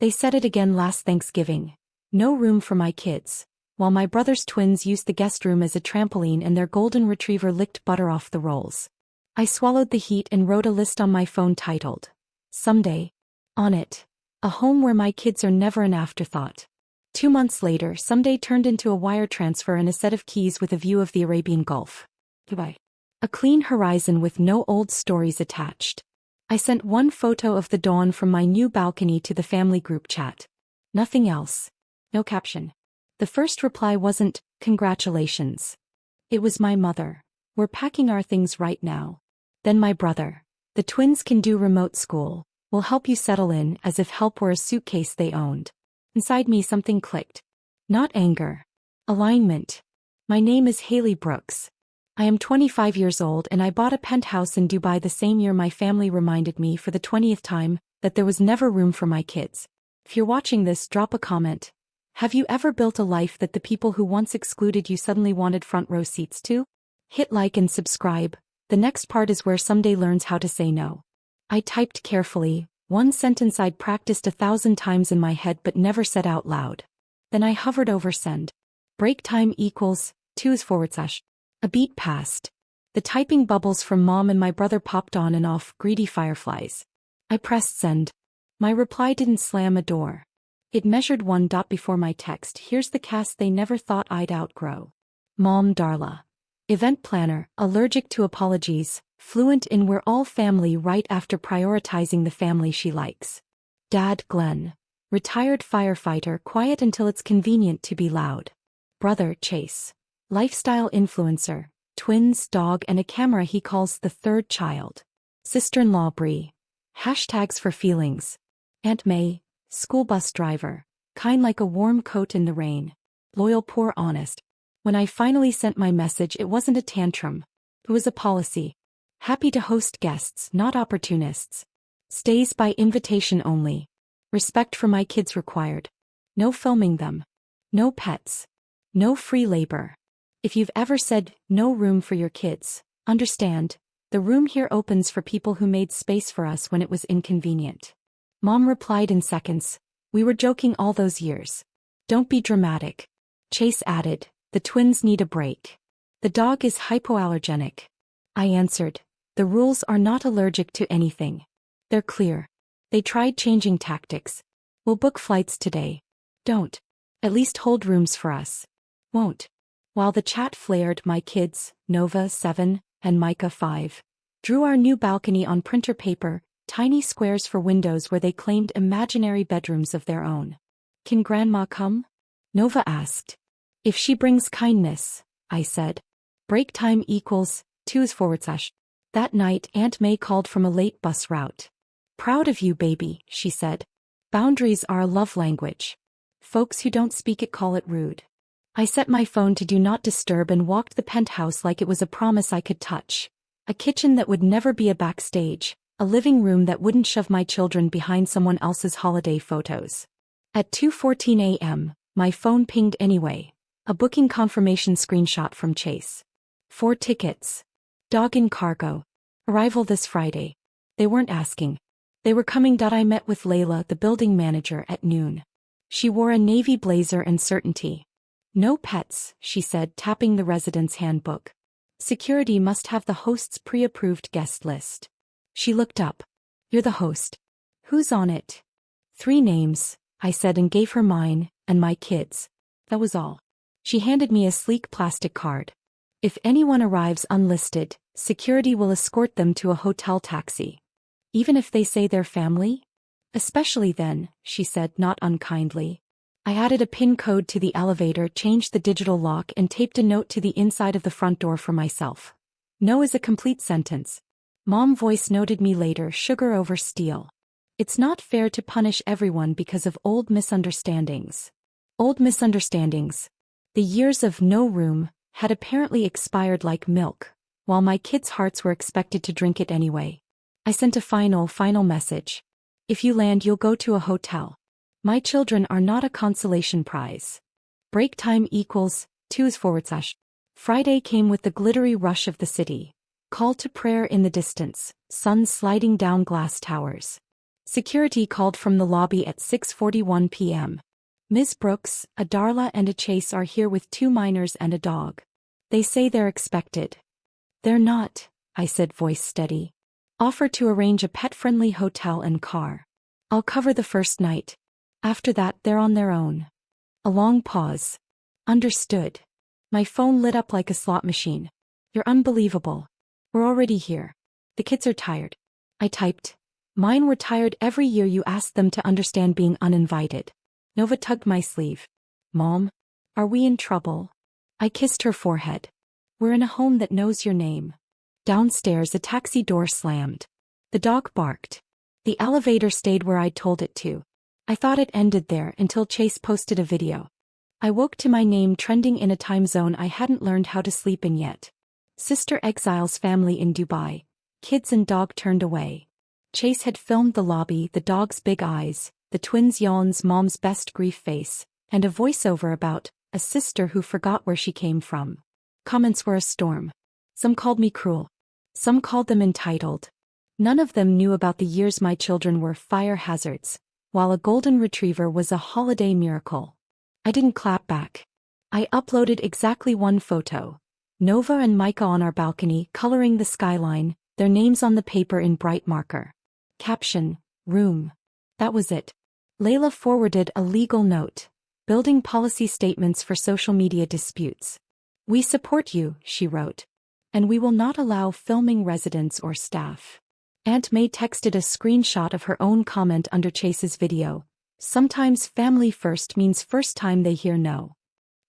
They said it again last Thanksgiving. No room for my kids. While my brother's twins used the guest room as a trampoline and their golden retriever licked butter off the rolls. I swallowed the heat and wrote a list on my phone titled, "Someday." On it, a home where my kids are never an afterthought. 2 months later, Someday turned into a wire transfer and a set of keys with a view of the Arabian Gulf. Goodbye. A clean horizon with no old stories attached. I sent one photo of the dawn from my new balcony to the family group chat. Nothing else. No caption. The first reply wasn't, "Congratulations." It was my mother. "We're packing our things right now." Then my brother. "The twins can do remote school. We'll help you settle in," as if help were a suitcase they owned. Inside me something clicked. Not anger. Alignment. My name is Haley Brooks. I am 25 years old and I bought a penthouse in Dubai the same year my family reminded me for the 20th time that there was never room for my kids. If you're watching this, drop a comment. Have you ever built a life that the people who once excluded you suddenly wanted front row seats to? Hit like and subscribe. The next part is where Someday learns how to say no. I typed carefully, one sentence I'd practiced 1,000 times in my head but never said out loud. Then I hovered over send. Break time equals 2 /. A beat passed. The typing bubbles from mom and my brother popped on and off, greedy fireflies. I pressed send. My reply didn't slam a door. It measured 1 dot before my text. "Here's the cast they never thought I'd outgrow. Mom Darla. Event planner, allergic to apologies, fluent in "we're all family" right after prioritizing the family she likes. Dad Glenn. Retired firefighter, quiet until it's convenient to be loud. Brother Chase. Lifestyle influencer, twins, dog and a camera he calls the third child. Sister-in-law Bree. Hashtags for feelings. Aunt May. School bus driver. Kind like a warm coat in the rain. Loyal, poor, honest. When I finally sent my message, it wasn't a tantrum. It was a policy. Happy to host guests, not opportunists. Stays by invitation only. Respect for my kids required. No filming them. No pets. No free labor. If you've ever said, "No room for your kids," understand, the room here opens for people who made space for us when it was inconvenient. Mom replied in seconds, "We were joking all those years. Don't be dramatic." Chase added, "The twins need a break. The dog is hypoallergenic." I answered, "The rules are not allergic to anything. They're clear." They tried changing tactics. "We'll book flights today." Don't. At least hold rooms for us. Won't. While the chat flared, my kids, Nova 7 and Micah 5, drew our new balcony on printer paper, tiny squares for windows where they claimed imaginary bedrooms of their own. "Can Grandma come?" Nova asked. "If she brings kindness," I said. Break time equals 2 /. That night, Aunt May called from a late bus route. "Proud of you, baby," she said. "Boundaries are a love language. Folks who don't speak it call it rude." I set my phone to do not disturb and walked the penthouse like it was a promise I could touch. A kitchen that would never be a backstage, a living room that wouldn't shove my children behind someone else's holiday photos. At 2:14 a.m., my phone pinged anyway. A booking confirmation screenshot from Chase. 4 tickets. Dog in cargo. Arrival this Friday. They weren't asking. They were coming. I met with Layla, the building manager, at noon. She wore a navy blazer and certainty. "No pets," she said, tapping the residence handbook. "Security must have the host's pre-approved guest list." She looked up. "You're the host. Who's on it?" 3 names, I said, and gave her mine, and my kids. That was all. She handed me a sleek plastic card. "If anyone arrives unlisted, security will escort them to a hotel taxi. Even if they say they're family?" "Especially then," she said, not unkindly. I added a PIN code to the elevator, changed the digital lock, and taped a note to the inside of the front door for myself. "No" is a complete sentence. Mom voice noted me later, sugar over steel. "It's not fair to punish everyone because of old misunderstandings." Old misunderstandings. The years of no room had apparently expired like milk, while my kids' hearts were expected to drink it anyway. I sent a final message. "If you land, you'll go to a hotel. My children are not a consolation prize." Break time equals 2 /. Friday came with the glittery rush of the city. Call to prayer in the distance, sun sliding down glass towers. Security called from the lobby at 6:41 p.m. Ms. Brooks, a Darla and a Chase are here with 2 minors and a dog. They say they're expected. They're not, I said, voice steady. Offer to arrange a pet-friendly hotel and car. I'll cover the first night. After that, they're on their own. A long pause. Understood. My phone lit up like a slot machine. You're unbelievable. We're already here. The kids are tired. I typed. Mine were tired every year you asked them to understand being uninvited. Nova tugged my sleeve. Mom, are we in trouble? I kissed her forehead. We're in a home that knows your name. Downstairs, a taxi door slammed. The dog barked. The elevator stayed where I'd told it to. I thought it ended there until Chase posted a video. I woke to my name trending in a time zone I hadn't learned how to sleep in yet. Sister exiles family in Dubai. Kids and dog turned away. Chase had filmed the lobby, the dog's big eyes, the twins' yawns, mom's best grief face, and a voiceover about a sister who forgot where she came from. Comments were a storm. Some called me cruel. Some called them entitled. None of them knew about the years my children were fire hazards, while a golden retriever was a holiday miracle. I didn't clap back. I uploaded exactly one photo. Nova and Micah on our balcony coloring the skyline, their names on the paper in bright marker. Caption, room. That was it. Layla forwarded a legal note. Building policy statements for social media disputes. We support you, she wrote. And we will not allow filming residents or staff. Aunt May texted a screenshot of her own comment under Chase's video. Sometimes family first means first time they hear no.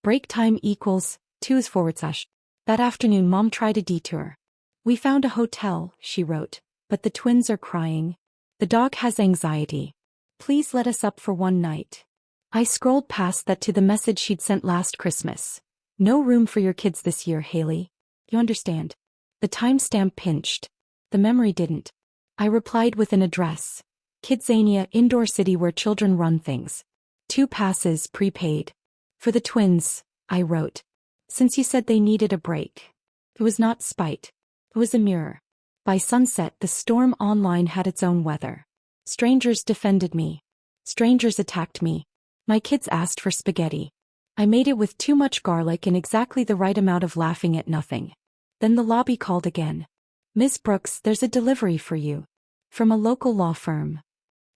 Break time equals 2/. That afternoon Mom tried a detour. We found a hotel, she wrote, but the twins are crying. The dog has anxiety. Please let us up for one night. I scrolled past that to the message she'd sent last Christmas. No room for your kids this year, Haley. You understand. The timestamp pinched. The memory didn't. I replied with an address. Kidzania, indoor city where children run things. 2 passes, prepaid. For the twins, I wrote. Since you said they needed a break. It was not spite. It was a mirror. By sunset, the storm online had its own weather. Strangers defended me. Strangers attacked me. My kids asked for spaghetti. I made it with too much garlic and exactly the right amount of laughing at nothing. Then the lobby called again. Ms. Brooks, there's a delivery for you. From a local law firm.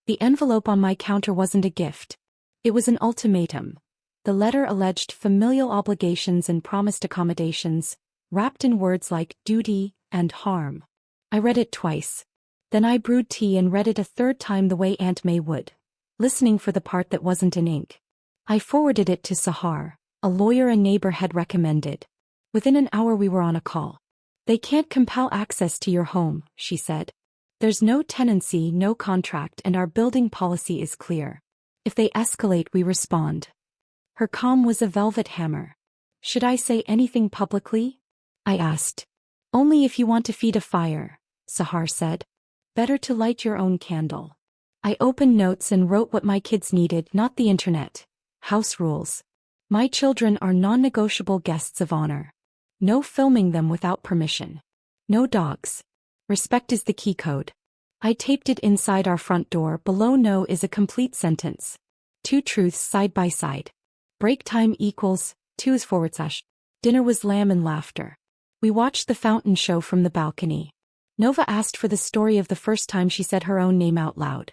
The envelope on my counter wasn't a gift. It was an ultimatum. The letter alleged familial obligations and promised accommodations, wrapped in words like duty and harm. I read it twice. Then I brewed tea and read it a third time the way Aunt May would, listening for the part that wasn't in ink. I forwarded it to Sahar, a lawyer a neighbor had recommended. Within an hour we were on a call. They can't compel access to your home, she said. There's no tenancy, no contract, and our building policy is clear. If they escalate, we respond. Her calm was a velvet hammer. Should I say anything publicly? I asked. Only if you want to feed a fire, Sahar said. Better to light your own candle. I opened notes and wrote what my kids needed, not the internet. House rules. My children are non-negotiable guests of honor. No filming them without permission. No dogs. Respect is the key code. I taped it inside our front door. Below no is a complete sentence. 2 truths side by side. Break time equals 2/. Dinner was lamb and laughter. We watched the fountain show from the balcony. Nova asked for the story of the first time she said her own name out loud.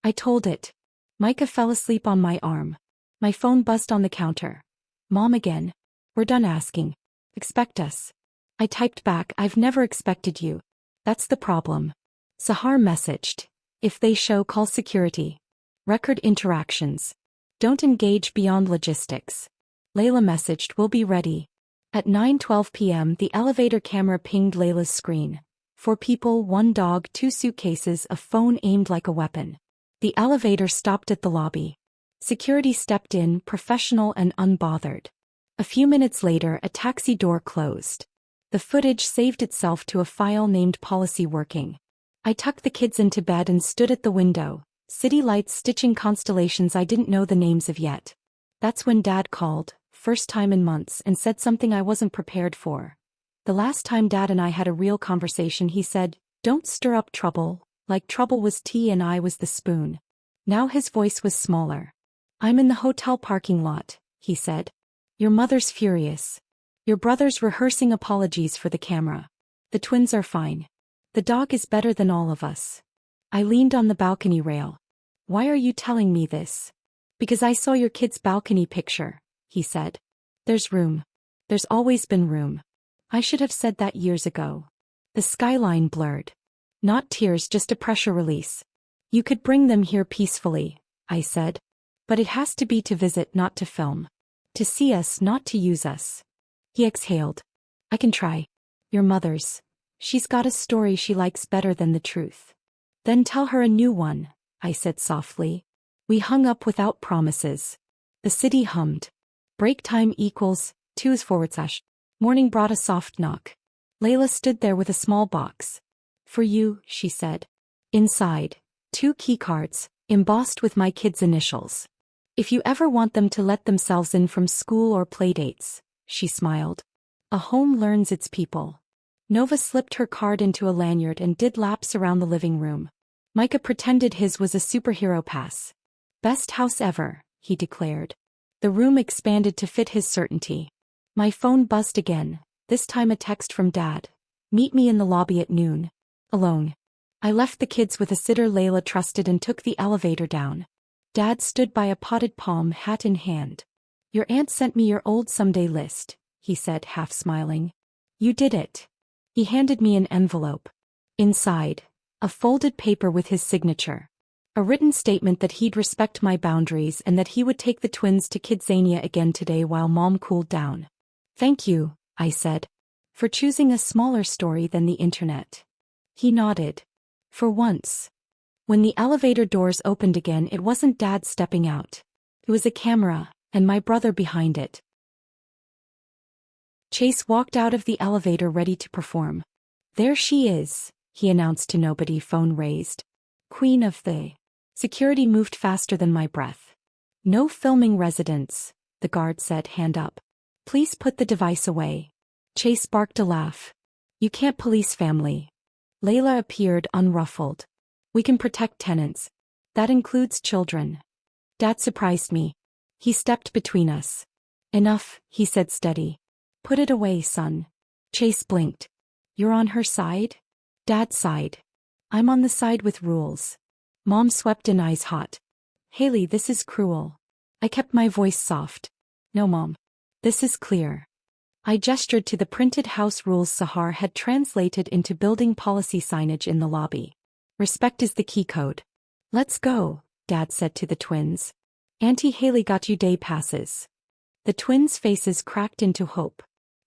I told it. Micah fell asleep on my arm. My phone buzzed on the counter. Mom again. We're done asking. Expect us. I typed back, I've never expected you. That's the problem. Sahar messaged. If they show, call security. Record interactions. Don't engage beyond logistics. Layla messaged, we'll be ready. At 9:12 p.m. the elevator camera pinged Layla's screen. 4 people, 1 dog, 2 suitcases, a phone aimed like a weapon. The elevator stopped at the lobby. Security stepped in, professional and unbothered. A few minutes later, a taxi door closed. The footage saved itself to a file named Policy Working. I tucked the kids into bed and stood at the window, city lights stitching constellations I didn't know the names of yet. That's when Dad called, first time in months, and said something I wasn't prepared for. The last time Dad and I had a real conversation, he said, "Don't stir up trouble, like trouble was tea and I was the spoon. Now his voice was smaller. I'm in the hotel parking lot, he said. Your mother's furious. Your brother's rehearsing apologies for the camera. The twins are fine. The dog is better than all of us. I leaned on the balcony rail. Why are you telling me this? Because I saw your kid's balcony picture, he said. There's room. There's always been room. I should have said that years ago. The skyline blurred. Not tears, just a pressure release. You could bring them here peacefully, I said. But it has to be to visit, not to film. To see us, not to use us. He exhaled. I can try. Your mother's. She's got a story she likes better than the truth. Then tell her a new one, I said softly. We hung up without promises. The city hummed. Break time equals 2/. Morning brought a soft knock. Layla stood there with a small box. For you, she said. Inside, 2 keycards, embossed with my kids' initials. If you ever want them to let themselves in from school or playdates, she smiled. A home learns its people. Nova slipped her card into a lanyard and did laps around the living room. Micah pretended his was a superhero pass. Best house ever, he declared. The room expanded to fit his certainty. My phone buzzed again, this time a text from Dad. Meet me in the lobby at noon. Alone. I left the kids with a sitter Layla trusted and took the elevator down. Dad stood by a potted palm, hat in hand. Your aunt sent me your old someday list, he said, half smiling. You did it. He handed me an envelope. Inside, a folded paper with his signature. A written statement that he'd respect my boundaries and that he would take the twins to Kidzania again today while Mom cooled down. Thank you, I said. For choosing a smaller story than the internet. He nodded. For once. When the elevator doors opened again, it wasn't Dad stepping out. It was a camera, and my brother behind it. Chase walked out of the elevator ready to perform. There she is, he announced to nobody, phone raised. Queen of the. Security moved faster than my breath. No filming residents, the guard said, hand up. Please put the device away. Chase barked a laugh. You can't police family. Layla appeared unruffled. We can protect tenants. That includes children. Dad surprised me. He stepped between us. Enough, he said steady. Put it away, son. Chase blinked. You're on her side? Dad sighed. I'm on the side with rules. Mom swept in, eyes hot. Haley, this is cruel. I kept my voice soft. No, Mom. This is clear. I gestured to the printed house rules Sahar had translated into building policy signage in the lobby. Respect is the key code. Let's go, Dad said to the twins. Auntie Haley got you day passes. The twins' faces cracked into hope.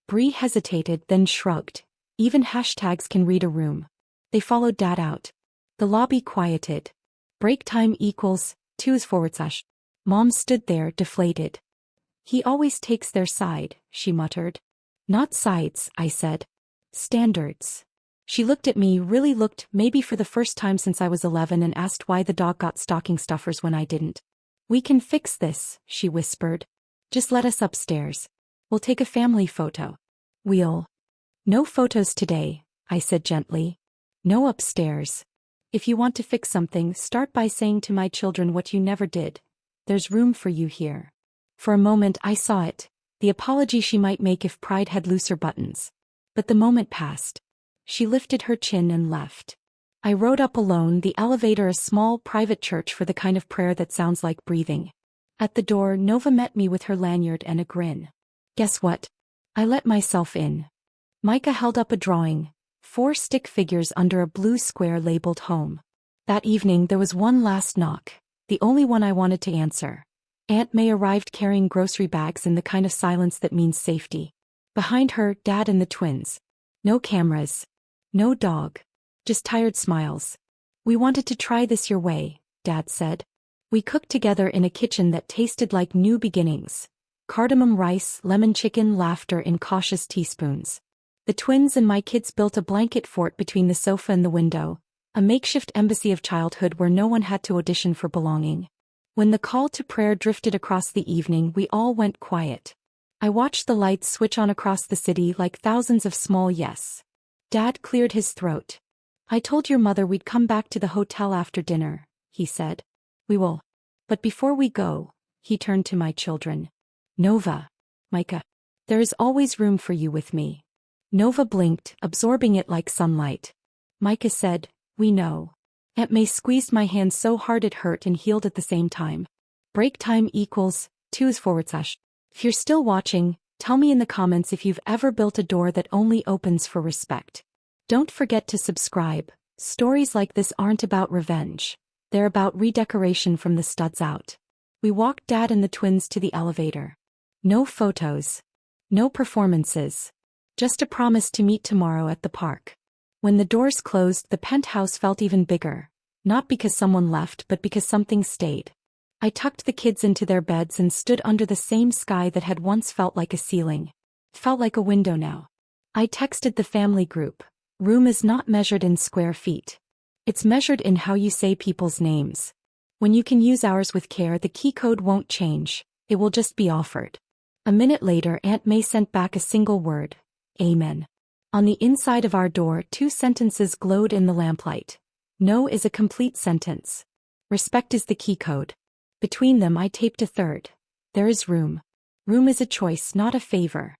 Bree hesitated, then shrugged. Even hashtags can read a room. They followed Dad out. The lobby quieted. Break time equals 2/. Mom stood there, deflated. He always takes their side, she muttered. Not sides, I said. Standards. She looked at me, really looked, maybe for the first time since I was 11, and asked why the dog got stocking stuffers when I didn't. We can fix this, she whispered. Just let us upstairs. We'll take a family photo. We'll. No photos today, I said gently. No upstairs. If you want to fix something, start by saying to my children what you never did. There's room for you here. For a moment I saw it, the apology she might make if pride had looser buttons. But the moment passed. She lifted her chin and left. I rode up alone, the elevator a small private church for the kind of prayer that sounds like breathing. At the door, Nova met me with her lanyard and a grin. Guess what? I let myself in. Micah held up a drawing, 4 stick figures under a blue square labeled home. That evening there was one last knock, the only one I wanted to answer. Aunt May arrived carrying grocery bags in the kind of silence that means safety. Behind her, Dad and the twins. No cameras. No dog. Just tired smiles. We wanted to try this your way, Dad said. We cooked together in a kitchen that tasted like new beginnings. Cardamom rice, lemon chicken, laughter in cautious teaspoons. The twins and my kids built a blanket fort between the sofa and the window, a makeshift embassy of childhood where no one had to audition for belonging. When the call to prayer drifted across the evening, we all went quiet. I watched the lights switch on across the city like thousands of small yes. Dad cleared his throat. I told your mother we'd come back to the hotel after dinner, he said. We will. But before we go, he turned to my children. Nova. Micah. There is always room for you with me. Nova blinked, absorbing it like sunlight. Micah said, we know. Aunt May squeezed my hand so hard it hurt and healed at the same time. Break time equals 2/. If you're still watching, tell me in the comments if you've ever built a door that only opens for respect. Don't forget to subscribe. Stories like this aren't about revenge. They're about redecoration from the studs out. We walked Dad and the twins to the elevator. No photos. No performances. Just a promise to meet tomorrow at the park. When the doors closed, the penthouse felt even bigger. Not because someone left, but because something stayed. I tucked the kids into their beds and stood under the same sky that had once felt like a ceiling. It felt like a window now. I texted the family group. Room is not measured in square feet. It's measured in how you say people's names. When you can use ours with care, the key code won't change. It will just be offered. A minute later, Aunt May sent back a single word. Amen. On the inside of our door, 2 sentences glowed in the lamplight. No is a complete sentence. Respect is the key code. Between them I taped a third. There is room. Room is a choice, not a favor.